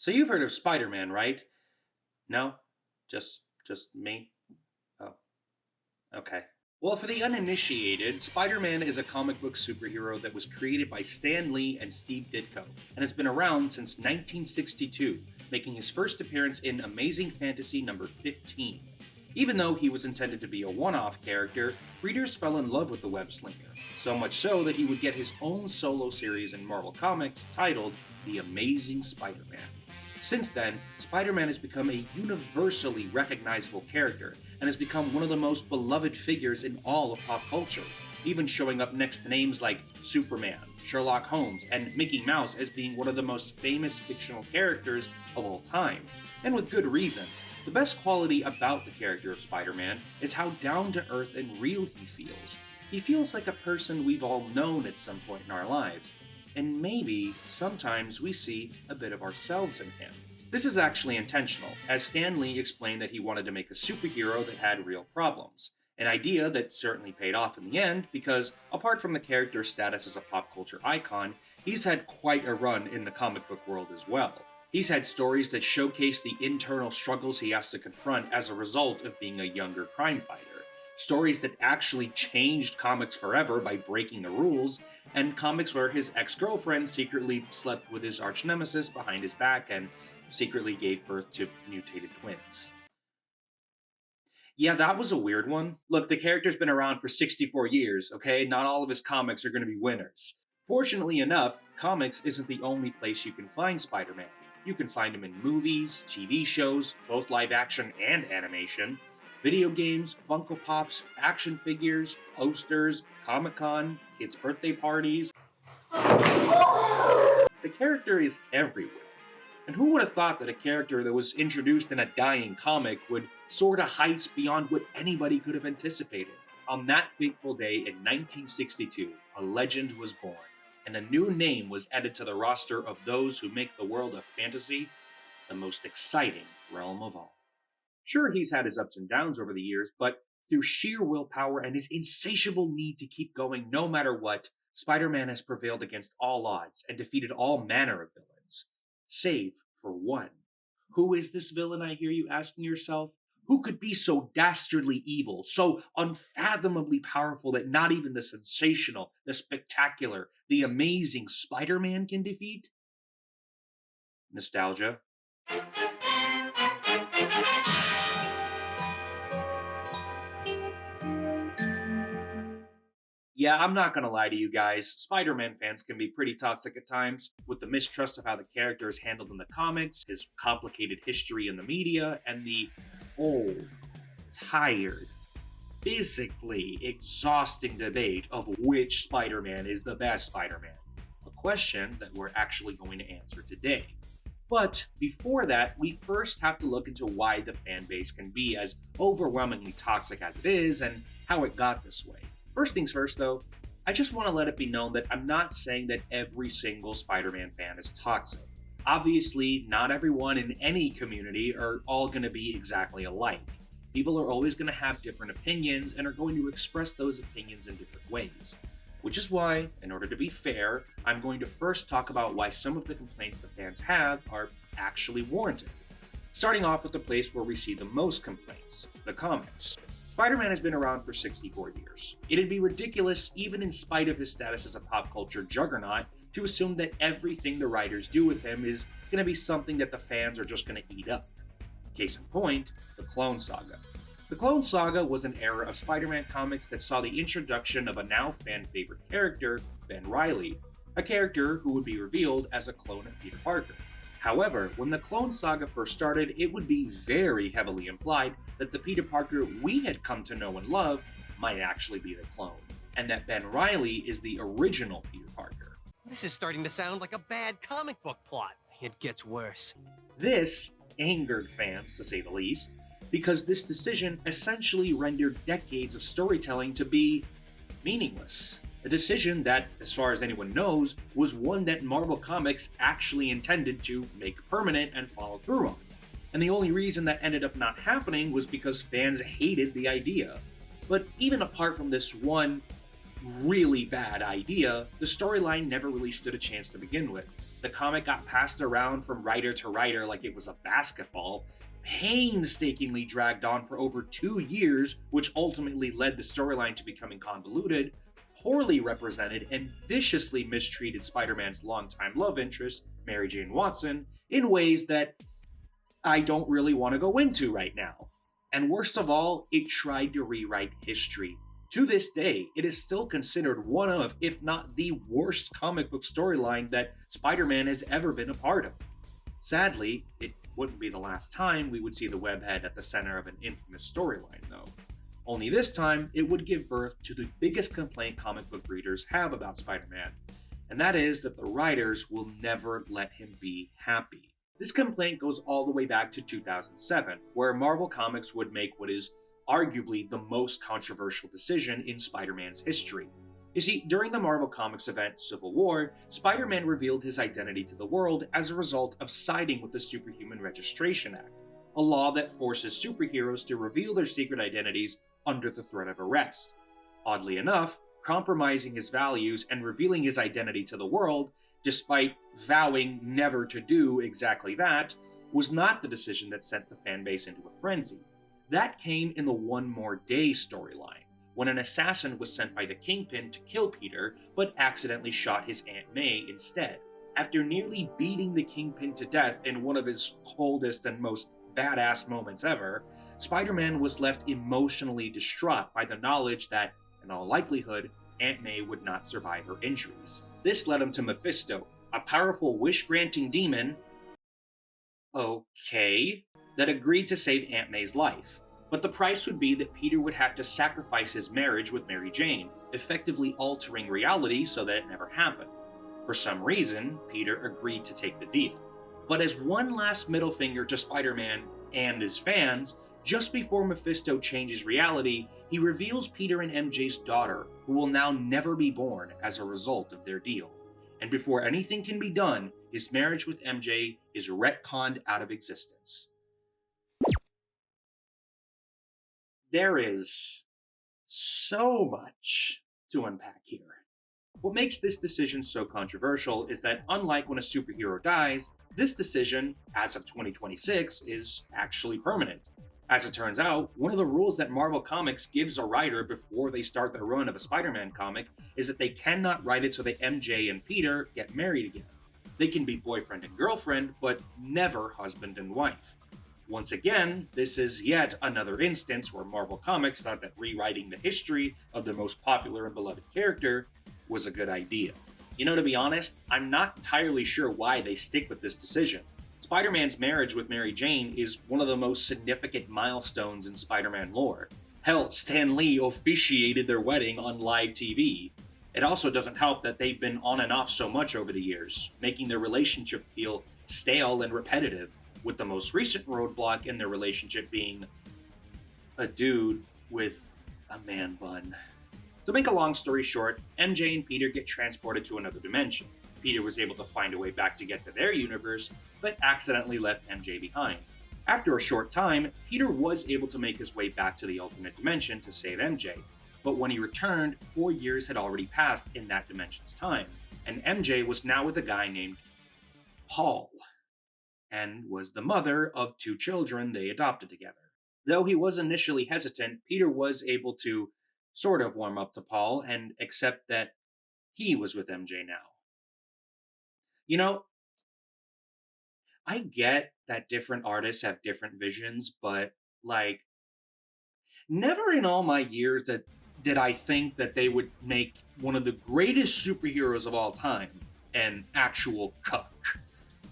So you've heard of Spider-Man, right? No? Just me? Oh, okay. Well, for the uninitiated, Spider-Man is a comic book superhero that was created by Stan Lee and Steve Ditko, and has been around since 1962, making his first appearance in Amazing Fantasy number 15. Even though he was intended to be a one-off character, readers fell in love with the web slinger, so much so that he would get his own solo series in Marvel Comics titled The Amazing Spider-Man. Since then, Spider-Man has become a universally recognizable character and has become one of the most beloved figures in all of pop culture, even showing up next to names like Superman, Sherlock Holmes, and Mickey Mouse as being one of the most famous fictional characters of all time. And with good reason. The best quality about the character of Spider-Man is how down-to-earth and real he feels. He feels like a person we've all known at some point in our lives, and maybe sometimes we see a bit of ourselves in him. This is actually intentional, as Stan Lee explained that he wanted to make a superhero that had real problems. An idea that certainly paid off in the end, because apart from the character's status as a pop culture icon, he's had quite a run in the comic book world as well. He's had stories that showcase the internal struggles he has to confront as a result of being a younger crime fighter. Stories that actually changed comics forever by breaking the rules, and comics where his ex-girlfriend secretly slept with his arch-nemesis behind his back and secretly gave birth to mutated twins. Yeah, that was a weird one. Look, the character's been around for 64 years, okay? Not all of his comics are going to be winners. Fortunately enough, comics isn't the only place you can find Spider-Man. You can find him in movies, TV shows, both live action and animation, video games, Funko Pops, action figures, posters, Comic-Con, kids' birthday parties. The character is everywhere. And who would have thought that a character that was introduced in a dying comic would soar to heights beyond what anybody could have anticipated? On that fateful day in 1962, a legend was born, and a new name was added to the roster of those who make the world of fantasy the most exciting realm of all. Sure, he's had his ups and downs over the years, but through sheer willpower and his insatiable need to keep going no matter what, Spider-Man has prevailed against all odds and defeated all manner of villains. Save for one. Who is this villain, I hear you asking yourself? Who could be so dastardly evil, so unfathomably powerful that not even the sensational, the spectacular, the amazing Spider-Man can defeat? Nostalgia. Yeah, I'm not gonna lie to you guys. Spider-Man fans can be pretty toxic at times, with the mistrust of how the character is handled in the comics, his complicated history in the media, and the old, tired, physically exhausting debate of which Spider-Man is the best Spider-Man. A question that we're actually going to answer today. But before that, we first have to look into why the fan base can be as overwhelmingly toxic as it is and how it got this way. First things first, though, I just want to let it be known that I'm not saying that every single Spider-Man fan is toxic. Obviously, not everyone in any community are all going to be exactly alike. People are always going to have different opinions and are going to express those opinions in different ways. Which is why, in order to be fair, I'm going to first talk about why some of the complaints the fans have are actually warranted. Starting off with the place where we see the most complaints, the comics. Spider-Man has been around for 64 years. It'd be ridiculous, even in spite of his status as a pop culture juggernaut, to assume that everything the writers do with him is going to be something that the fans are just going to eat up. Case in point, the Clone Saga. The Clone Saga was an era of Spider-Man comics that saw the introduction of a now fan-favorite character, Ben Reilly, a character who would be revealed as a clone of Peter Parker. However, when the Clone Saga first started, it would be very heavily implied that the Peter Parker we had come to know and love might actually be the clone, and that Ben Reilly is the original Peter Parker. This is starting to sound like a bad comic book plot. It gets worse. This angered fans, to say the least, because this decision essentially rendered decades of storytelling to be meaningless. A decision that, as far as anyone knows, was one that Marvel Comics actually intended to make permanent and follow through on. And the only reason that ended up not happening was because fans hated the idea. But even apart from this one really bad idea, the storyline never really stood a chance to begin with. The comic got passed around from writer to writer like it was a basketball, painstakingly dragged on for over 2 years, which ultimately led the storyline to becoming convoluted, poorly represented, and viciously mistreated Spider-Man's longtime love interest, Mary Jane Watson, in ways that I don't really want to go into right now. And worst of all, it tried to rewrite history. To this day, it is still considered one of, if not the worst comic book storyline that Spider-Man has ever been a part of. Sadly, it wouldn't be the last time we would see the webhead at the center of an infamous storyline, though. Only this time, it would give birth to the biggest complaint comic book readers have about Spider-Man, and that is that the writers will never let him be happy. This complaint goes all the way back to 2007, where Marvel Comics would make what is arguably the most controversial decision in Spider-Man's history. You see, during the Marvel Comics event Civil War, Spider-Man revealed his identity to the world as a result of siding with the Superhuman Registration Act, a law that forces superheroes to reveal their secret identities under the threat of arrest. Oddly enough, compromising his values and revealing his identity to the world, despite vowing never to do exactly that, was not the decision that sent the fanbase into a frenzy. That came in the One More Day storyline, when an assassin was sent by the Kingpin to kill Peter, but accidentally shot his Aunt May instead. After nearly beating the Kingpin to death in one of his coldest and most badass moments ever, Spider-Man was left emotionally distraught by the knowledge that, in all likelihood, Aunt May would not survive her injuries. This led him to Mephisto, a powerful wish-granting demon, that agreed to save Aunt May's life. But the price would be that Peter would have to sacrifice his marriage with Mary Jane, effectively altering reality so that it never happened. For some reason, Peter agreed to take the deal. But as one last middle finger to Spider-Man and his fans, just before Mephisto changes reality, he reveals Peter and MJ's daughter, who will now never be born as a result of their deal. And before anything can be done, his marriage with MJ is retconned out of existence. There is so much to unpack here. What makes this decision so controversial is that, unlike when a superhero dies, this decision, as of 2026, is actually permanent. As it turns out, one of the rules that Marvel Comics gives a writer before they start their run of a Spider-Man comic is that they cannot write it so that MJ and Peter get married again. They can be boyfriend and girlfriend, but never husband and wife. Once again, this is yet another instance where Marvel Comics thought that rewriting the history of their most popular and beloved character was a good idea. You know, to be honest, I'm not entirely sure why they stick with this decision. Spider-Man's marriage with Mary Jane is one of the most significant milestones in Spider-Man lore. Hell, Stan Lee officiated their wedding on live TV. It also doesn't help that they've been on and off so much over the years, making their relationship feel stale and repetitive, with the most recent roadblock in their relationship being a dude with a man bun. To make a long story short, MJ and Peter get transported to another dimension. Peter was able to find a way back to get to their universe, but accidentally left MJ behind. After a short time, Peter was able to make his way back to the alternate dimension to save MJ, but when he returned, 4 years had already passed in that dimension's time, and MJ was now with a guy named Paul, and was the mother of 2 children they adopted together. Though he was initially hesitant, Peter was able to sort of warm up to Paul and accept that he was with MJ now. You know, I get that different artists have different visions, but never in all my years did I think that they would make one of the greatest superheroes of all time an actual cuck.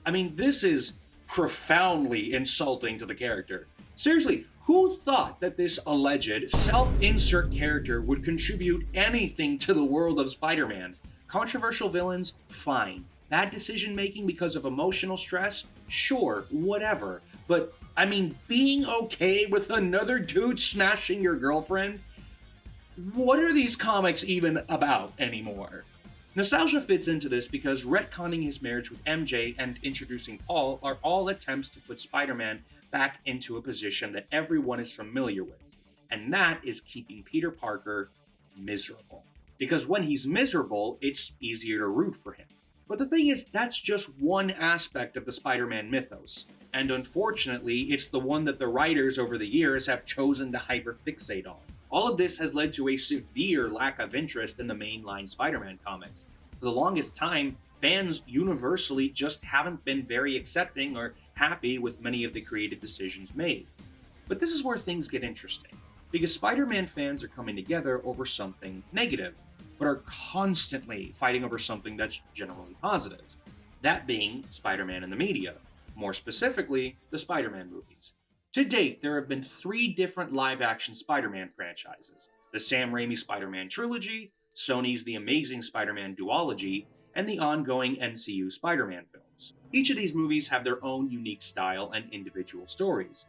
I mean, this is profoundly insulting to the character. Seriously, who thought that this alleged self-insert character would contribute anything to the world of Spider-Man? Controversial villains? Fine. Bad decision making because of emotional stress? Sure, whatever. But, I mean, being okay with another dude smashing your girlfriend? What are these comics even about anymore? Nostalgia fits into this because retconning his marriage with MJ and introducing Paul are all attempts to put Spider-Man back into a position that everyone is familiar with, and that is keeping Peter Parker miserable. because when he's miserable, it's easier to root for him. But the thing is, that's just one aspect of the Spider-Man mythos, and unfortunately, it's the one that the writers over the years have chosen to hyperfixate on. All of this has led to a severe lack of interest in the mainline Spider-Man comics. For the longest time, fans universally just haven't been very accepting or happy with many of the creative decisions made. But this is where things get interesting, because Spider-Man fans are coming together over something negative, but are constantly fighting over something that's generally positive. That being Spider-Man in the media, more specifically, the Spider-Man movies. To date, there have been 3 different live-action Spider-Man franchises: the Sam Raimi Spider-Man trilogy, Sony's The Amazing Spider-Man duology, and the ongoing MCU Spider-Man films. Each of these movies have their own unique style and individual stories.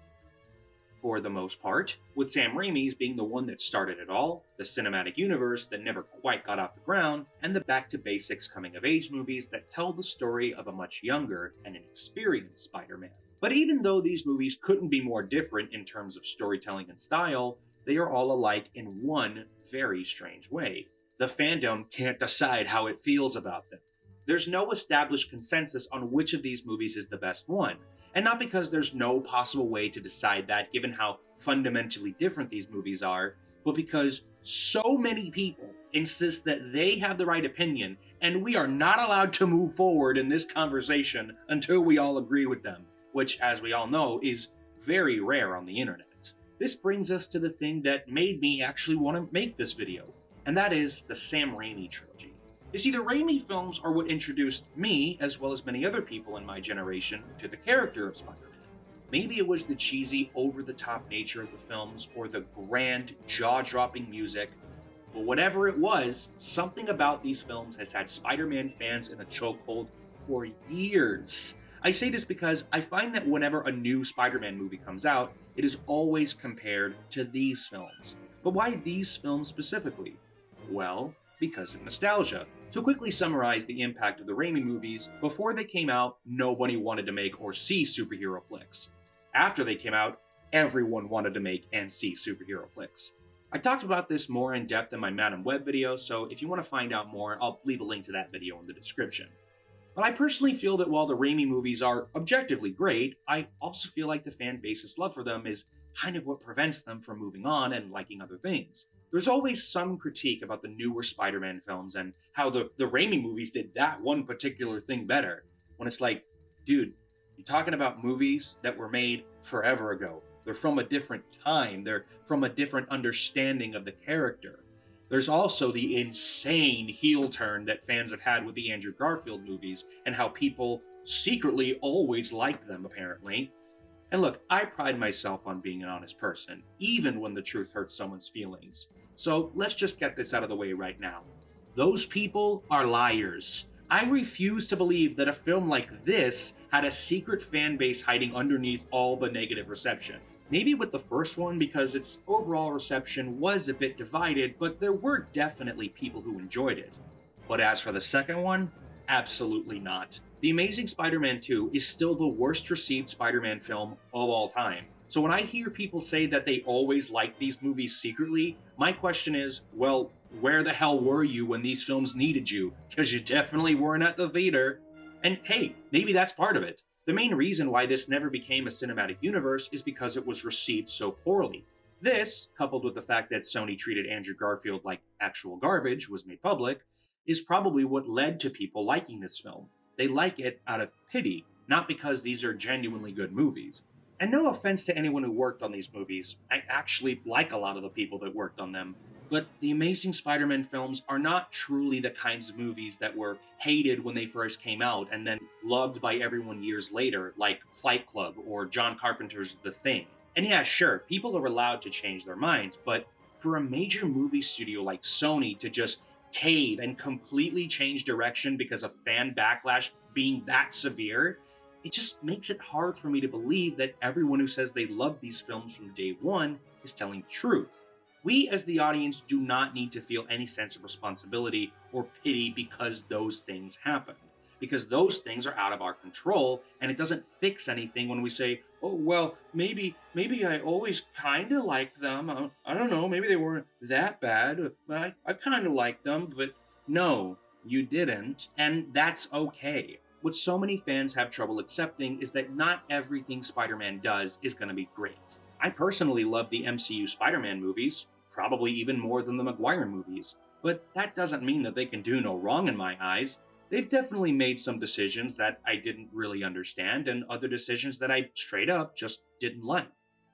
For the most part, with Sam Raimi's being the one that started it all, the cinematic universe that never quite got off the ground, and the back-to-basics coming-of-age movies that tell the story of a much younger and inexperienced Spider-Man. But even though these movies couldn't be more different in terms of storytelling and style, they are all alike in one very strange way. The fandom can't decide how it feels about them. There's no established consensus on which of these movies is the best one, and not because there's no possible way to decide that given how fundamentally different these movies are, but because so many people insist that they have the right opinion, and we are not allowed to move forward in this conversation until we all agree with them, which, as we all know, is very rare on the internet. This brings us to the thing that made me actually want to make this video, and that is the Sam Raimi trilogy. You see, the Raimi films are what introduced me, as well as many other people in my generation, to the character of Spider-Man. Maybe it was the cheesy, over-the-top nature of the films, or the grand, jaw-dropping music, but whatever it was, something about these films has had Spider-Man fans in a chokehold for years. I say this because I find that whenever a new Spider-Man movie comes out, it is always compared to these films. But why these films specifically? Well, because of nostalgia. To quickly summarize the impact of the Raimi movies, before they came out, nobody wanted to make or see superhero flicks. After they came out, everyone wanted to make and see superhero flicks. I talked about this more in depth in my Madam Web video, so if you want to find out more, I'll leave a link to that video in the description. But I personally feel that while the Raimi movies are objectively great, I also feel like the fan base's love for them is kind of what prevents them from moving on and liking other things. There's always some critique about the newer Spider-Man films and how the Raimi movies did that one particular thing better. When it's like, dude, you're talking about movies that were made forever ago. They're from a different time. They're from a different understanding of the character. There's also the insane heel turn that fans have had with the Andrew Garfield movies and how people secretly always liked them, apparently. And look, I pride myself on being an honest person, even when the truth hurts someone's feelings. So let's just get this out of the way right now. Those people are liars. I refuse to believe that a film like this had a secret fan base hiding underneath all the negative reception. Maybe with the first one because its overall reception was a bit divided, but there were definitely people who enjoyed it. But as for the second one, absolutely not. The Amazing Spider-Man 2 is still the worst received Spider-Man film of all time. So when I hear people say that they always liked these movies secretly, my question is, well, where the hell were you when these films needed you? Because you definitely weren't at the theater. And hey, maybe that's part of it. The main reason why this never became a cinematic universe is because it was received so poorly. This, coupled with the fact that Sony treated Andrew Garfield like actual garbage, was made public, is probably what led to people liking this film. They like it out of pity, not because these are genuinely good movies. And no offense to anyone who worked on these movies, I actually like a lot of the people that worked on them, but the Amazing Spider-Man films are not truly the kinds of movies that were hated when they first came out and then loved by everyone years later, like Fight Club or John Carpenter's The Thing. And yeah, sure, people are allowed to change their minds, but for a major movie studio like Sony to just cave and completely change direction because of fan backlash being that severe, it just makes it hard for me to believe that everyone who says they love these films from day one is telling the truth. We as the audience do not need to feel any sense of responsibility or pity because those things happen. because those things are out of our control, and it doesn't fix anything when we say, oh, well, maybe I always kind of liked them. I don't know, maybe they weren't that bad. I kind of liked them, but no, you didn't, and that's okay. What so many fans have trouble accepting is that not everything Spider-Man does is going to be great. I personally love the MCU Spider-Man movies, probably even more than the Maguire movies, but that doesn't mean that they can do no wrong in my eyes. They've definitely made some decisions that I didn't really understand, and other decisions that I straight up just didn't like.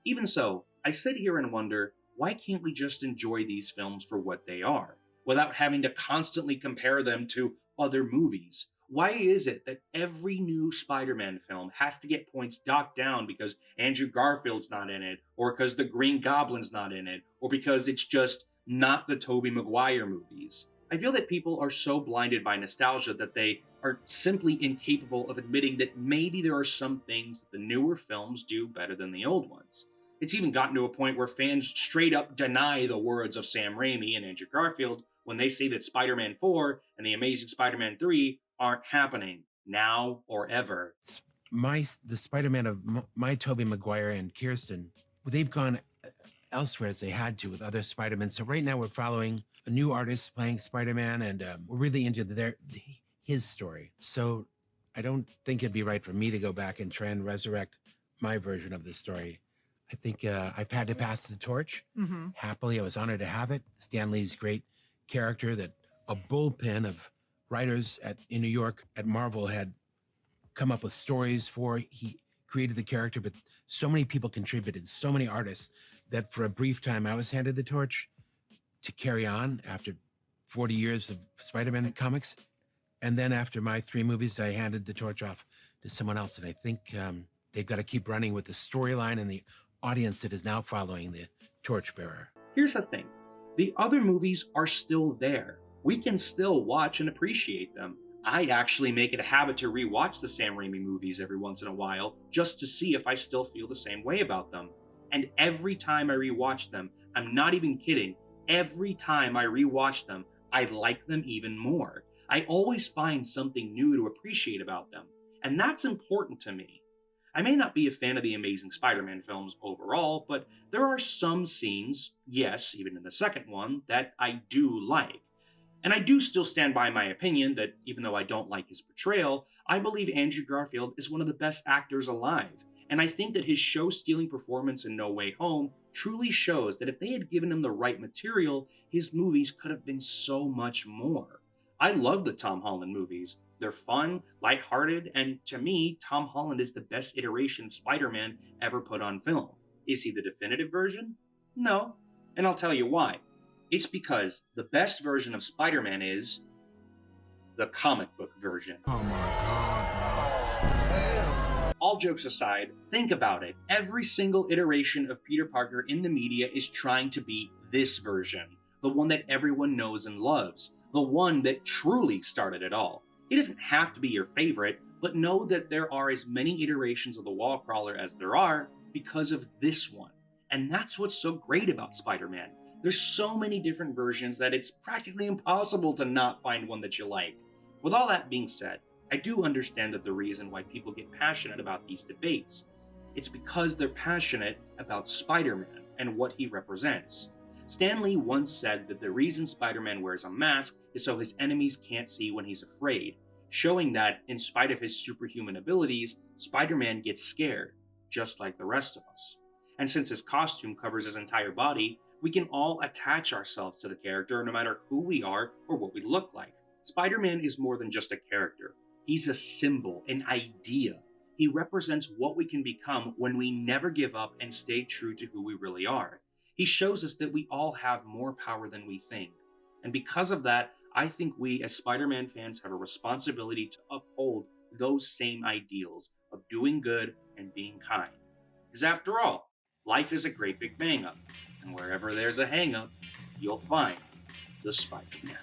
Even so, I sit here and wonder, why can't we just enjoy these films for what they are, without having to constantly compare them to other movies? Why is it that every new Spider-Man film has to get points docked down because Andrew Garfield's not in it, or because the Green Goblin's not in it, or because it's just not the Tobey Maguire movies? I feel that people are so blinded by nostalgia that they are simply incapable of admitting that maybe there are some things that the newer films do better than the old ones. It's even gotten to a point where fans straight up deny the words of Sam Raimi and Andrew Garfield when they say that Spider-Man 4 and The Amazing Spider-Man 3 aren't happening now or ever. The Spider-Man of my Tobey Maguire and Kirsten, they've gone elsewhere as they had to with other Spider-Men. So right now we're following a new artist playing Spider-Man, and we're really into his story. So I don't think it'd be right for me to go back and try and resurrect my version of the story. I think I've had to pass the torch. Happily, I was honored to have it. Stan Lee's great character that a bullpen of writers in New York at Marvel had come up with stories for. He created the character, but so many people contributed, so many artists, that for a brief time I was handed the torch to carry on after 40 years of Spider-Man comics. And then after my 3 movies, I handed the torch off to someone else. And I think they've got to keep running with the storyline and the audience that is now following the torchbearer. Here's the thing. The other movies are still there. We can still watch and appreciate them. I actually make it a habit to rewatch the Sam Raimi movies every once in a while, just to see if I still feel the same way about them. And every time I rewatch them, I'm not even kidding, every time I rewatch them, I like them even more. I always find something new to appreciate about them, and that's important to me. I may not be a fan of the Amazing Spider-Man films overall, but there are some scenes, yes, even in the second one, that I do like. And I do still stand by my opinion that even though I don't like his portrayal, I believe Andrew Garfield is one of the best actors alive. And I think that his show-stealing performance in No Way Home truly shows that if they had given him the right material, his movies could have been so much more. I love the Tom Holland movies. They're fun, lighthearted, and to me, Tom Holland is the best iteration of Spider-Man ever put on film. Is he the definitive version? No. And I'll tell you why. It's because the best version of Spider-Man is the comic book version. Oh my God, bro. All jokes aside, think about it. Every single iteration of Peter Parker in the media is trying to be this version, the one that everyone knows and loves, the one that truly started it all. It doesn't have to be your favorite, but know that there are as many iterations of the wall crawler as there are because of this one. And that's what's so great about Spider-Man. There's so many different versions that it's practically impossible to not find one that you like. With all that being said, I do understand that the reason why people get passionate about these debates. It's because they're passionate about Spider-Man and what he represents. Stan Lee once said that the reason Spider-Man wears a mask is so his enemies can't see when he's afraid, showing that, in spite of his superhuman abilities, Spider-Man gets scared, just like the rest of us. And since his costume covers his entire body, we can all attach ourselves to the character no matter who we are or what we look like. Spider-Man is more than just a character. He's a symbol, an idea. He represents what we can become when we never give up and stay true to who we really are. He shows us that we all have more power than we think. And because of that, I think we as Spider-Man fans have a responsibility to uphold those same ideals of doing good and being kind. Because after all, life is a great big bang-up. And wherever there's a hang-up, you'll find the Spider-Man.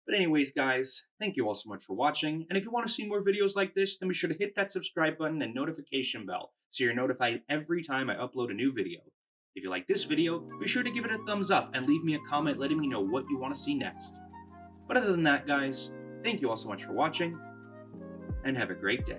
But anyways, guys, thank you all so much for watching. And if you want to see more videos like this, then be sure to hit that subscribe button and notification bell so you're notified every time I upload a new video. If you like this video, be sure to give it a thumbs up and leave me a comment letting me know what you want to see next. But other than that, guys, thank you all so much for watching, and have a great day.